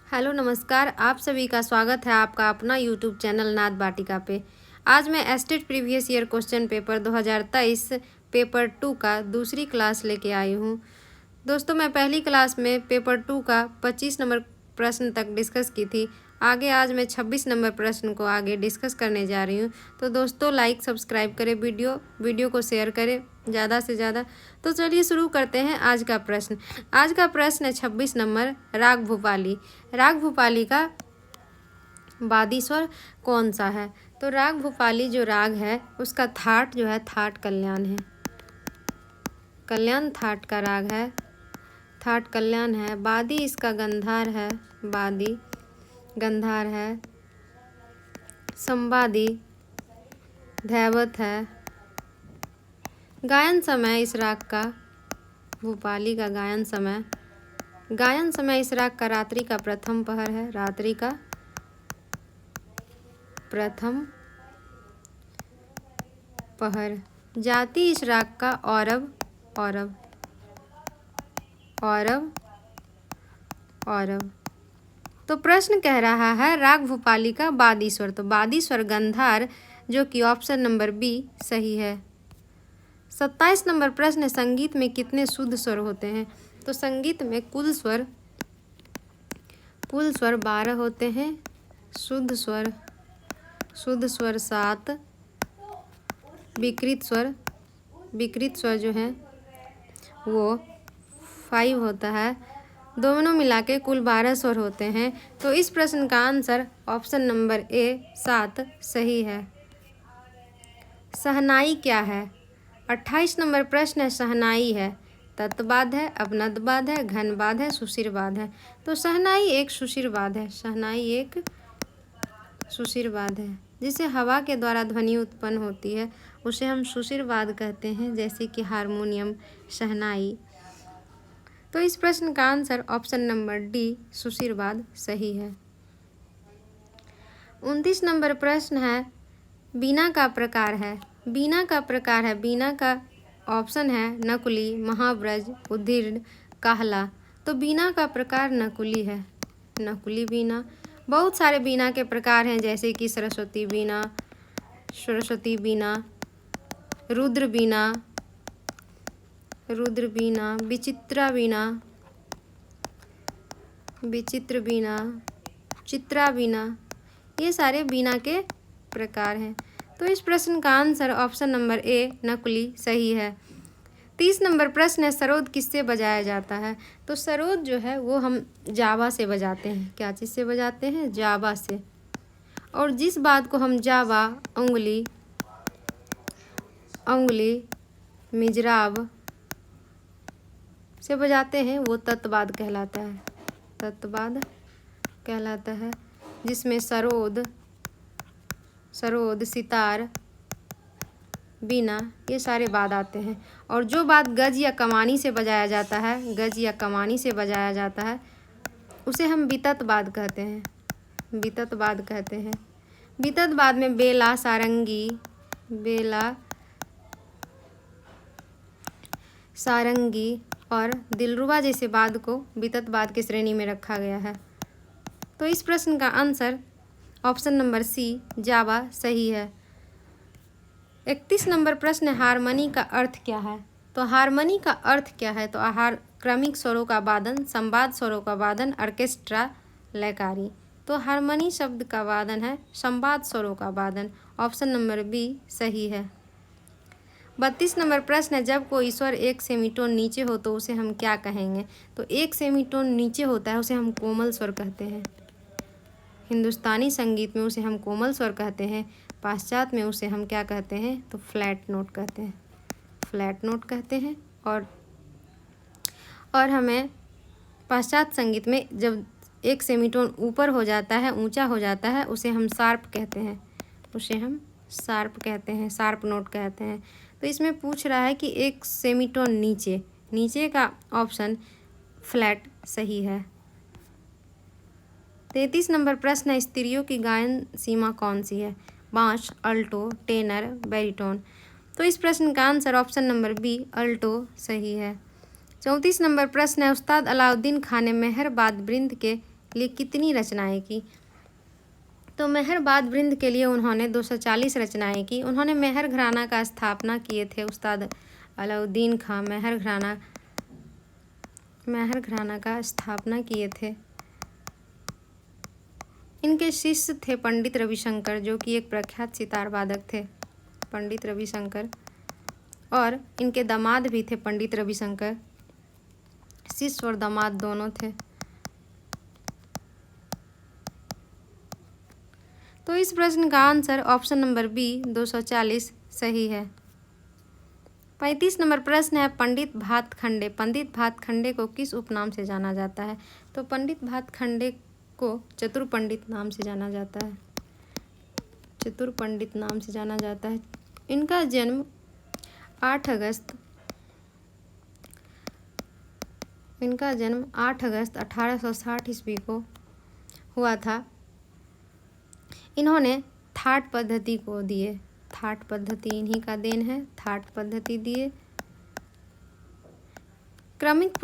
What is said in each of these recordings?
Hello नमस्कार, आप सभी का स्वागत है आपका अपना यूट्यूब चैनल नाद वाटिका पे। आज मैं estate previous year question paper 2023 paper 2 का दूसरी क्लास लेके आई हूँ। दोस्तों, मैं पहली क्लास में पेपर 2 का 25 नंबर प्रश्न तक डिस्कस की थी। आगे आज मैं 26 नंबर प्रश्न को आगे डिस्कस करने जा रही हूँ। तो दोस्तों, लाइक सब्सक्राइब करें, वीडियो को शेयर करें ज़्यादा से ज़्यादा। तो चलिए शुरू करते हैं आज का प्रश्न। आज का प्रश्न है 26 नंबर, राग भूपाली। राग भूपाली का वादी स्वर कौन सा है? तो राग भूपाली जो राग है उसका थाट जो है थाट कल्याण है। कल्याण थाट का राग है, थाट कल्याण है। वादी इसका गंधार है, वादी गंधार है। संवादी धैवत है। गायन समय इस राग का, भूपाली का गायन समय इस राग का रात्रि का प्रथम पहर है, रात्रि का प्रथम पहर। जाति इस राग का औरव औरव। तो प्रश्न कह रहा है राग भूपाली का वादी स्वर, तो वादी स्वर गंधार, जो कि ऑप्शन नंबर बी सही है। 27 नंबर प्रश्न है, संगीत में कितने शुद्ध स्वर होते हैं? तो संगीत में कुल स्वर 12 होते हैं। शुद्ध स्वर 7, विकृत स्वर जो है वो 5 होता है। दोनों मिला के कुल 12 स्वर होते हैं। तो इस प्रश्न का आंसर ऑप्शन नंबर ए 7 सही है। शहनाई क्या है? 28 नंबर प्रश्न है, शहनाई है तत्वाद है, अवनदवाद है, घनवाद है, सुशिरवाद है। तो शहनाई एक सुशिरवाद है, शहनाई एक सुशिरवाद है। जिसे हवा के द्वारा ध्वनि उत्पन्न होती है उसे हम सुशिरवाद कहते हैं, जैसे कि हारमोनियम, शहनाई। तो इस प्रश्न का आंसर ऑप्शन नंबर डी सुशिरवाद सही है। 29 नंबर प्रश्न है, बीना का प्रकार है। बीना का ऑप्शन है नकुली, महाव्रज, उद्दीर्ण, काहला। तो बीना का प्रकार नकुली है, नकुली बीना। बहुत सारे बीना के प्रकार हैं, जैसे कि सरस्वती बीना, रुद्र बीना, विचित्र बीना, चित्रा बीना। ये सारे बीना के प्रकार हैं। तो इस प्रश्न का आंसर ऑप्शन नंबर ए नकुली सही है। 30 नंबर प्रश्न है, सरोद किससे बजाया जाता है? तो सरोद जो है वो हम जावा से बजाते हैं। क्या चीज़ से बजाते हैं? जावा से। और जिस बात को हम जावा, उंगली, मिजराब से बजाते हैं वो तत्वाद कहलाता है। जिसमें सरोद, सितार, बीना, ये सारे बाद आते हैं। और जो बात गज या कमानी से बजाया जाता है उसे हम वितत बाद कहते हैं। वितत बाद में बेला, सारंगी और दिलरुबा जैसे बाद को वितत बाद की श्रेणी में रखा गया है। तो इस प्रश्न का आंसर ऑप्शन नंबर सी जावा सही है। 31 नंबर प्रश्न है, हारमोनी का अर्थ क्या है? तो हारमोनी का अर्थ क्या है? तो क्रमिक स्वरों का वादन, संवाद स्वरों का वादन, ऑर्केस्ट्रा, लयकारी। तो हारमोनी शब्द का वादन है संवाद स्वरों का वादन, ऑप्शन नंबर बी सही है। 32 नंबर प्रश्न है, जब कोई स्वर एक सेमीटोन नीचे हो तो उसे हम क्या कहेंगे? तो एक सेमीटोन नीचे होता है उसे हम कोमल स्वर कहते हैं। हिंदुस्तानी संगीत में उसे हम कोमल स्वर कहते हैं। पाश्चात्य में उसे हम क्या कहते हैं? तो फ्लैट नोट कहते हैं। और हमें पाश्चात्य संगीत में जब एक सेमीटोन ऊपर हो जाता है, ऊंचा हो जाता है, उसे हम शार्प कहते हैं। शार्प नोट कहते हैं। तो इसमें पूछ रहा है कि एक सेमीटोन नीचे का ऑप्शन फ्लैट सही है। 33 नंबर प्रश्न है, स्त्रियों की गायन सीमा कौन सी है? बांस, अल्टो, टेनर, बैरिटोन। तो इस प्रश्न का answer option number B alto सही है। 34 नंबर प्रश्न है, उस्ताद अलाउद्दीन खान ने मेहरबाद वृंद के लिए कितनी रचनाएं की? तो मेहर बाद वृंद के लिए उन्होंने 240 रचनाएं की। उन्होंने मेहर घराना का स्थापना किए थे उस्ताद अलाउद्दीन खां। मेहर घराना का स्थापना किए थे। इनके शिष्य थे पंडित रविशंकर, जो कि एक प्रख्यात सितार वादक थे, पंडित रविशंकर, और इनके दामाद भी थे पंडित रविशंकर। शिष्य और दामाद दोनों थे। तो इस प्रश्न का आंसर ऑप्शन नंबर बी 240 सही है। 35 नंबर प्रश्न है पंडित भातखंडे। पंडित भातखंडे को किस उपनाम से जाना जाता है? तो पंडित भातखंडे को चतुर पंडित नाम से जाना जाता है। चतुर पंडित नाम से जाना जाता है। इनका जन्म 8 अगस्त 1860 ईस्वी को हुआ था। इन्होंने थाट पद्धति को दिए। थाट पद्धति इन्हीं का देन है। थाट पद्धति दिए। क्रमिक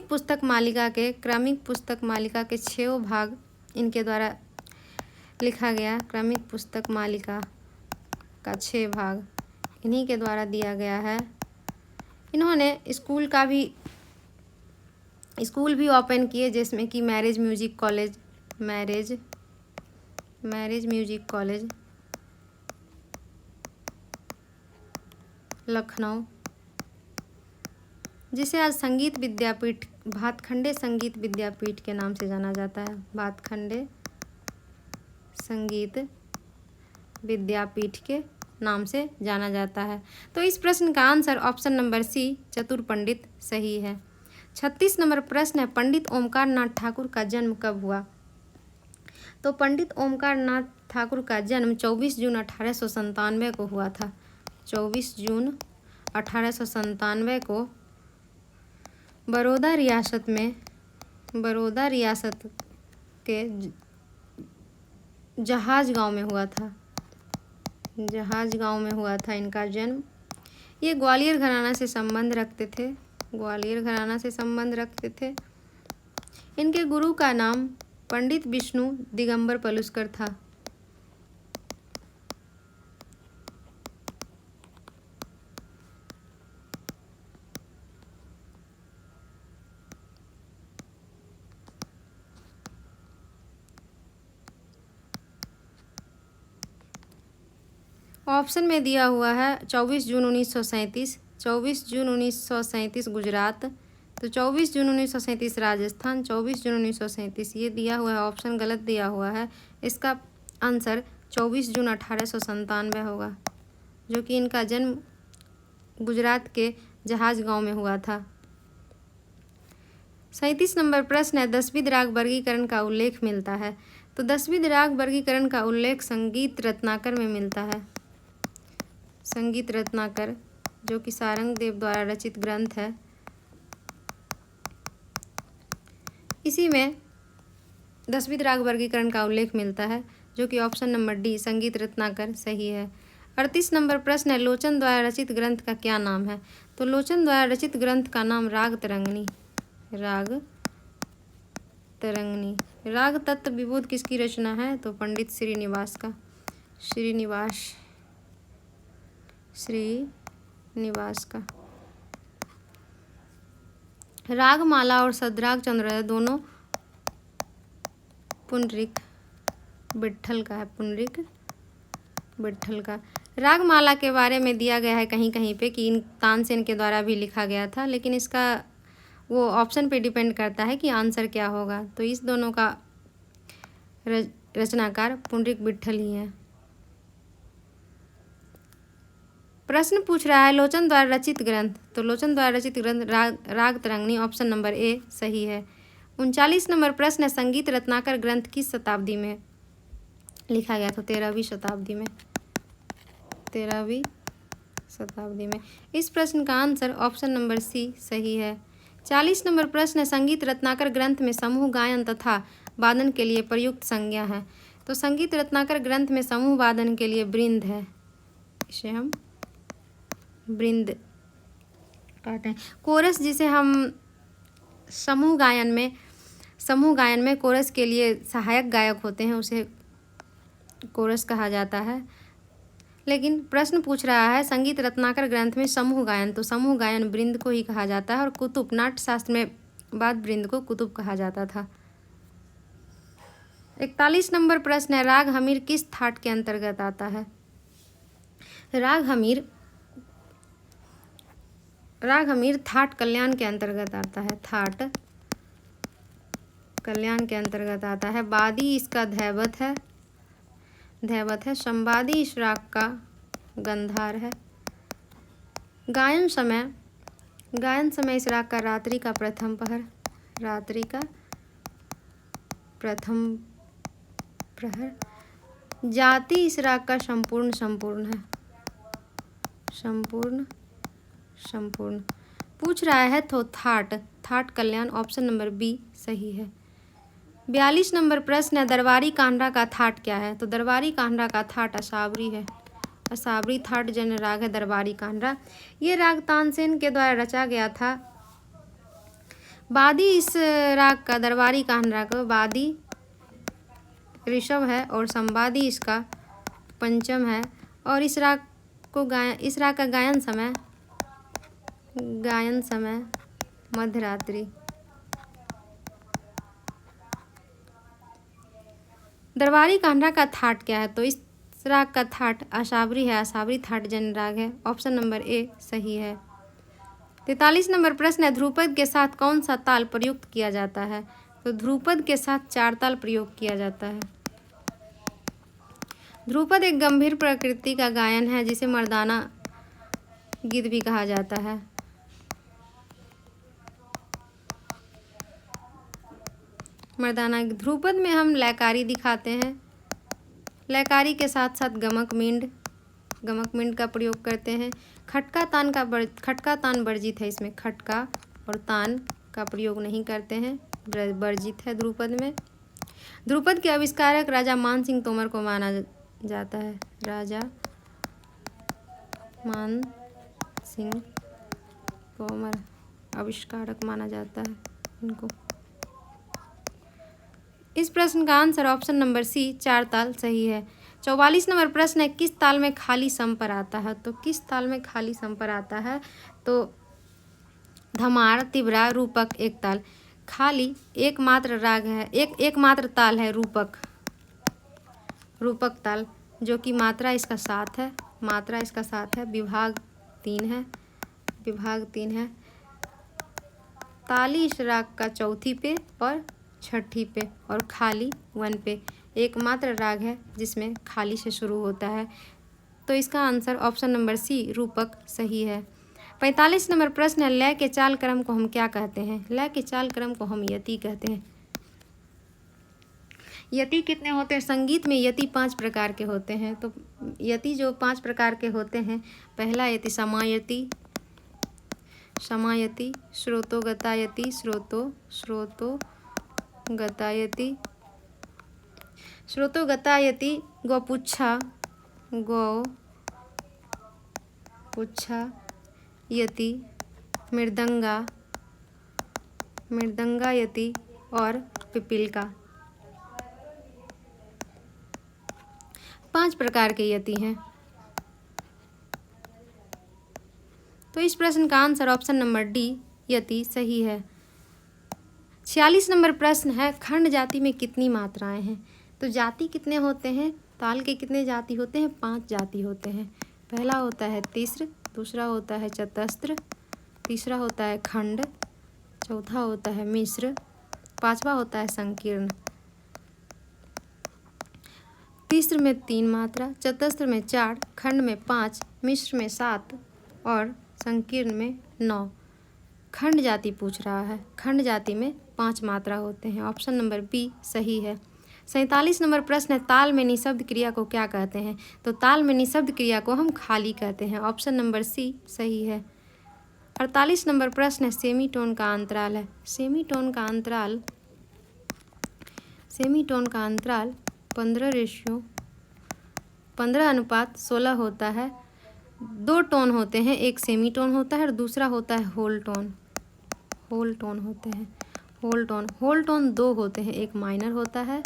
पुस्तक मालिका के 6 भाग इनके द्वारा लिखा गया। क्रमिक पुस्तक मालिका का 6 भाग इन्हीं के द्वारा दिया गया है। इन्होंने स्कूल भी ओपन किए, जिसमें कि मैरिज म्यूजिक कॉलेज लखनऊ, जिसे आज संगीत विद्यापीठ, भातखंडे संगीत विद्यापीठ के नाम से जाना जाता है। भातखंडे संगीत विद्यापीठ के नाम से जाना जाता है। तो इस प्रश्न का आंसर ऑप्शन नंबर सी चतुर पंडित सही है। 36 नंबर प्रश्न है पंडित ओमकार नाथ ठाकुर का जन्म कब हुआ? तो पंडित ओमकार नाथ ठाकुर का जन्म 24 जून 1897 को हुआ था। 24 जून 1897 को बड़ौदा रियासत के जहाज गांव में हुआ था इनका जन्म। ये ग्वालियर घराना से संबंध रखते थे। इनके गुरु का नाम पंडित विष्णु दिगंबर पलुस्कर था। ऑप्शन में दिया हुआ है 24 जून 1937, 24 जून 1937 गुजरात, तो 24 जून 1937 राजस्थान, 24 जून 1937 ये दिया हुआ है। ऑप्शन गलत दिया हुआ है। इसका आंसर 24 जून 1897 होगा, जो कि इनका जन्म गुजरात के जहाज गांव में हुआ था। 37 नंबर प्रश्न है 10वीं राग वर्गीकरण का उल्लेख मिलता है। तो 10वीं राग वर्गीकरण का उल्लेख संगीत रत्नाकर में मिलता है। संगीत रत्नाकर, जो कि सारंगदेव द्वारा रचित ग्रंथ है, इसी में 10वीं राग वर्गीकरण का उल्लेख मिलता है, जो कि ऑप्शन नंबर डी संगीत रत्नाकर सही है। 38 नंबर प्रश्न है लोचन द्वारा रचित ग्रंथ का क्या नाम है? तो लोचन द्वारा रचित ग्रंथ का नाम राग तरंगिणी। राग तत्व विबोध किसकी रचना है? तो पंडित श्रीनिवास का। रागमाला और सद्राग चंद्रोदय दोनों पुंडरीक विट्ठल का। रागमाला के बारे में दिया गया है कहीं कहीं पे कि इन तानसेन के द्वारा भी लिखा गया था, लेकिन इसका वो ऑप्शन पे डिपेंड करता है कि आंसर क्या होगा। तो इस दोनों का रचनाकार पुंडरीक विट्ठल ही है। प्रश्न पूछ रहा है लोचन द्वारा रचित ग्रंथ। तो लोचन द्वारा रचित ग्रंथ राग तरंगिणी, ऑप्शन नंबर ए सही है। 39 नंबर प्रश्न है संगीत रत्नाकर ग्रंथ किस शताब्दी में लिखा गया? तो 13वीं शताब्दी में। इस प्रश्न का आंसर ऑप्शन नंबर सी सही है। 40 नंबर प्रश्न है संगीत रत्नाकर ग्रंथ में समूह गायन तथा वादन के लिए प्रयुक्त संज्ञा है। तो संगीत रत्नाकर ग्रंथ में समूह वादन के लिए वृंद है, इसे हम वृंद कहते हैं। कोरस, जिसे हम समूह गायन में समूह गायन में कोरस के लिए सहायक गायक होते हैं, उसे कोरस कहा जाता है। लेकिन प्रश्न पूछ रहा है संगीत रत्नाकर ग्रंथ में समूह गायन, तो समूह गायन वृंद को ही कहा जाता है, और कुतुब नाट्य शास्त्र में वाद्य वृंद को कुतुब कहा जाता था। 41 नंबर प्रश्न है, राग हमीर किस थाट के अंतर्गत आता है? राग हमीर थाट कल्याण के अंतर्गत आता है। थाट कल्याण के अंतर्गत आता है। वादी इसका धैवत है। संवादी इस राग का गंधार है। गायन समय इस राग का रात्रि का प्रथम प्रहर। जाति इस राग का संपूर्ण है। संपूर्ण पूछ रहा है तो thaat Kalyan, option number B सही है। 42 नंबर प्रश्न है, दरबारी कान्हड़ा का थाट क्या है? तो दरबारी कान्हड़ा का थाट असावरी है। असावरी थाट जन्य राग है दरबारी कान्हड़ा। ये राग तानसेन के द्वारा रचा गया था। वादी इस राग का, दरबारी कान्हड़ा का वादी ऋषभ है और संवादी इसका पंचम है, और इस राग का गायन समय मध्यरात्रि। दरबारी कान्हड़ा का थाट क्या है? तो इस राग का थाट असावरी है। असावरी थाट जन्य राग है, ऑप्शन नंबर ए सही है। 43 नंबर प्रश्न है, ध्रुपद के साथ कौन सा ताल प्रयुक्त किया जाता है? तो ध्रुपद के साथ 4 ताल प्रयोग किया जाता है। ध्रुपद एक गंभीर प्रकृति का गायन है, जिसे मर्दाना गीत भी कहा जाता है। मर्दाना ध्रुपद में हम लयकारी दिखाते हैं। लयकारी के साथ साथ गमक मिंड का प्रयोग करते हैं। खटका तान वर्जित है। इसमें खटका और तान का प्रयोग नहीं करते हैं, वर्जित है ध्रुपद में। ध्रुपद के आविष्कारक राजा मान सिंह तोमर को माना जाता है। राजा मान सिंह तोमर आविष्कारक माना जाता है इनको। इस प्रश्न का आंसर ऑप्शन नंबर सी 4 ताल सही है। 44 नंबर प्रश्न है, किस ताल में खाली सम पर आता है? तो किस ताल में खाली सम पर आता है? तो धमार, तिबरा, रूपक एक ताल। खाली एकमात्र राग है, एकमात्र ताल है रूपक ताल, जो कि मात्रा इसका 7 है। विभाग 3 है। ताली इस राग का चौथी पे और छठी पे और खाली 1 पे। एकमात्र राग है जिसमें खाली से शुरू होता है, तो इसका आंसर ऑप्शन नंबर सी रूपक सही है। 45 नंबर प्रश्न है, लय के चाल क्रम को हम क्या कहते हैं? लय के चाल क्रम को हम यति कहते हैं। यति कितने होते हैं? संगीत में यति 5 प्रकार के होते हैं। तो यति जो 5 प्रकार के होते हैं, पहला यति समायति, श्रोतोगतायति, श्रोतोगतायति, गौपुच्छा यति, मृदंगायति और पिपीलिका। 5 प्रकार के यति हैं। तो इस प्रश्न का आंसर ऑप्शन नंबर डी यति सही है। 46 नंबर प्रश्न है, खंड जाति में कितनी मात्राएं हैं? तो जाति कितने होते हैं? ताल के कितने जाति होते हैं? 5 जाति होते हैं। पहला होता है तिस्र, दूसरा होता है चतस्त्र, तीसरा होता है खंड, चौथा होता है मिश्र, 5वां होता है संकीर्ण। तिस्र में 3 मात्रा, चतस्त्र में 4, खंड में 5, मिश्र में 7 और संकीर्ण में 9। खंड जाति पूछ रहा है। खंड जाति में 5 मात्रा होते हैं, ऑप्शन नंबर बी सही है। 47 नंबर प्रश्न है, ताल में निःशब्द क्रिया को क्या कहते हैं? तो ताल में निःशब्द क्रिया को हम खाली कहते हैं, ऑप्शन नंबर सी सही है। 48 नंबर प्रश्न है, सेमीटोन का अंतराल है। सेमीटोन का अंतराल 15:16 होता है। 2 टोन होते हैं, एक सेमीटोन होता है और दूसरा होता है होल टोन होते हैं। होल टोन, होल टोन दो होते हैं, एक माइनर होता है,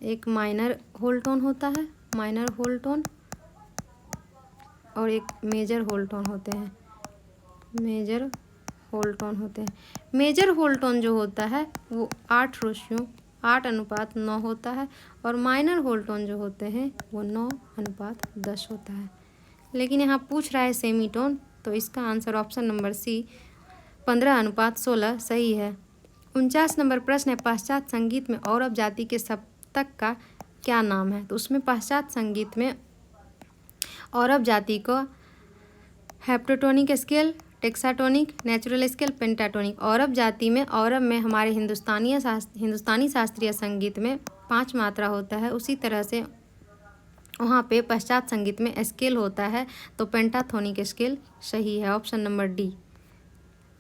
एक माइनर होल टोन होता है, माइनर होल टोन, और एक मेजर होल टोन होते हैं, मेजर होल टोन होते हैं। मेजर होल टोन जो होता है वो 8:9 होता है, और माइनर होल टोन जो होते हैं वो 9:10 होता है। लेकिन यहाँ पूछ रहा है सेमीटोन, तो इसका आंसर ऑप्शन नंबर सी 15:16 सही है। 49 नंबर प्रश्न है, पाश्चात्य संगीत में औरव जाति के सप्तक का क्या नाम है? तो उसमें पाश्चात्य संगीत में औरव जाति को heptatonic scale, टेक्साटोनिक, natural scale, pentatonic. औरव जाति में, औरव में हमारे हिंदुस्तानी शास्त्रीय संगीत में 5 मात्रा होता है, उसी तरह से वहाँ पे पश्चात संगीत में स्केल होता है, तो पेंटाथोनिक स्केल सही है, ऑप्शन नंबर डी।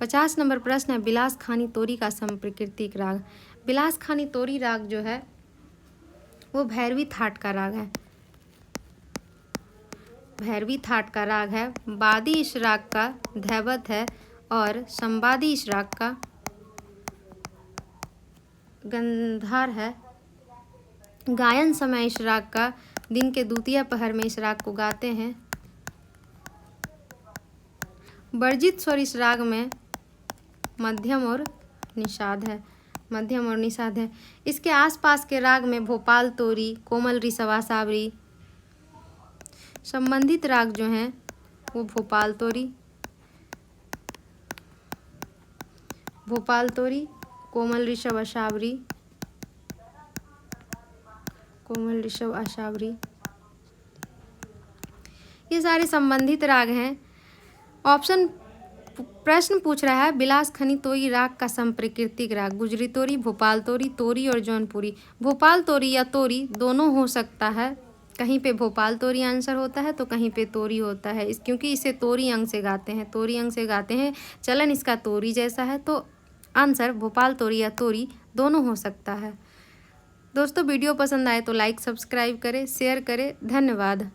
50 नंबर प्रश्न है, बिलास खानी तोरी का संप्रकृतिक राग। बिलास खानी तोरी राग जो है वो भैरवी थाट का राग है, भैरवी थाट का राग है। बादी इस राग का धैवत है, और संवादी इस राग का गंधार है। गायन समय इस राग का दिन के द्वितीय पहर में इस राग को गाते हैं। वर्जित स्वर इस राग में मध्यम और निषाद है, मध्यम और निषाद है। इसके आसपास के राग में भोपाल तोरी, कोमल ऋषभ आशावरी, संबंधित राग जो हैं वो भोपाल तोरी, कोमल ऋषभ आशावरी, कोमल ऋषभ आशावरी, ये सारे संबंधित राग हैं। प्रश्न पूछ रहा है बिलास खनी तोरी राग का संप्रकृतिक राग। गुजरी तोरी, भोपाल तोरी, तोरी और जौनपुरी। भोपाल तोरी या तोरी दोनों हो सकता है, कहीं पे भोपाल तोरी आंसर होता है तो कहीं पे तोरी होता है, क्योंकि इसे तोरी अंग से गाते हैं, तोरी अंग से गाते हैं, चलन इसका तोरी जैसा है, तो आंसर भोपाल तोरी या तोरी दोनों हो सकता है। दोस्तों वीडियो पसंद आए तो लाइक सब्सक्राइब करें, शेयर करें। धन्यवाद।